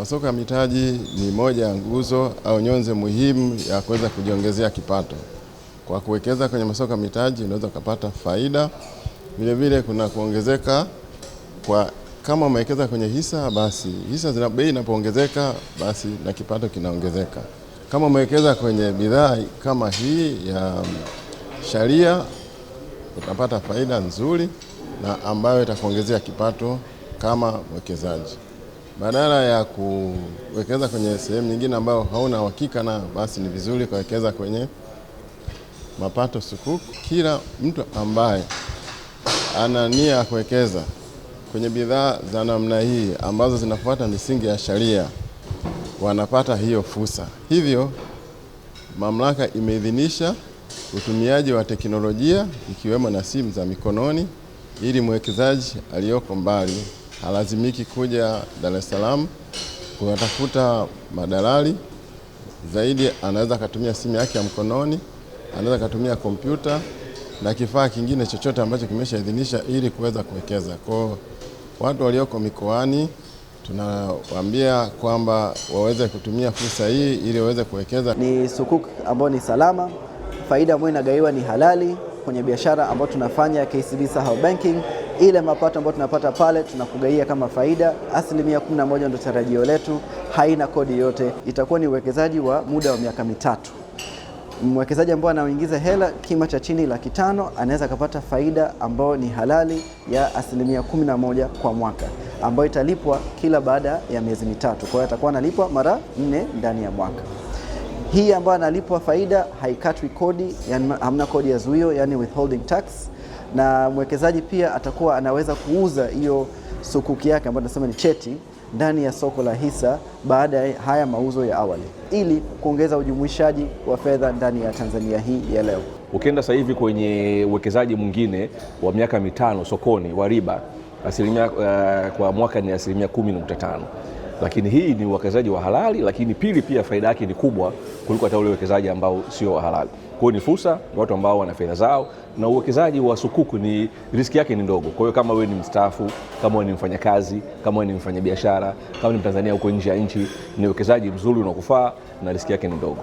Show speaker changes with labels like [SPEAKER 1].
[SPEAKER 1] Masoko ya mitaji ni moja ya nguzo au nyonze muhimu ya kuweza kujiongezea kipato. Kwa kuwekeza kwenye masoko ya mitaji unaweza kupata faida. Vile vile kuna kuongezeka kama umewekeza kwenye hisa, basi hisa zina bei inapoongezeka basi na kipato kinaongezeka. Kama umewekeza kwenye bidhaa kama hii ya sharia utapata faida nzuri na ambayo itakuongezea kipato kama mwekezaji. Badala ya kuwekeza kwenye sehemu nyingine ambayo hauna uhakika na, basi ni vizuri kuwekeza kwenye mapato sukuku. Kila mtu ambaye ana nia ya kuwekeza kwenye bidhaa za namna hii ambazo zinafuata misingi ya sharia wanapata hiyo fursa. Hivyo mamlaka imeidhinisha utumiaji wa teknolojia ikiwemo na simu za mikononi ili mwekezaji aliyoko mbali halazimiki kuja Dar es Salaam kutafuta madalali. Zaidi anaweza kutumia simu yake ya mkononi, anaweza kutumia kompyuta na kifaa kingine chochote ambacho kimeshaidhinisha ili kuweza kuwekeza. Kwa watu walioko mikoani tunawaambia kwamba waweze kutumia fursa hii ili waweze kuwekeza.
[SPEAKER 2] Ni sukuk ambayo ni salama, faida ambayo inagaiwa ni halali kwenye biashara ambayo tunafanya KCB Sahel Banking. Ile mapato ambayo tunapata pale tunakugaia kama faida, 11% ndio tarajio letu, haina kodi yote. Itakuwa ni uwekezaji wa muda wa miaka mitatu. Mwekezaji ambaye anaingiza hela kima cha chini $500,000 anaweza kupata faida ambayo ni halali ya 11% kwa mwaka, ambayo italipwa kila baada ya miezi mitatu. Kwa hiyo atakuwa analipwa mara 4 ndani ya mwaka. Hii ambayo analipwa faida haikatwi kodi, yani hamna kodi ya zuio, yani withholding tax. Na mwekezaji pia atakuwa anaweza kuuza hiyo sukuki yake ambayo tunasema ni cheti ndani ya soko la hisa baada ya haya mauzo ya awali, ili kuongeza ujumuishaji wa fedha ndani ya Tanzania hii ya leo.
[SPEAKER 3] Ukienda sasa hivi kwenye uwekezaji mwingine wa miaka 5 sokoni wa riba, asilimia kwa mwaka ni 10.5%. Lakini hii ni uwekezaji wa halali, lakini pili pia faida yake ni kubwa kuliko hata ule uwekezaji ambao sio halali. Kwa hiyo ni fursa watu ambao wana fedha zao, na uwekezaji wa sukuku ni riski yake ni ndogo. Kwa hiyo kama wewe ni mstaafu, kama wewe ni mfanyakazi, kama wewe ni mfanyabiashara, kama ni Mtanzania uko nje ya nchi, ni uwekezaji mzuri unakufaa na riski yake ni ndogo.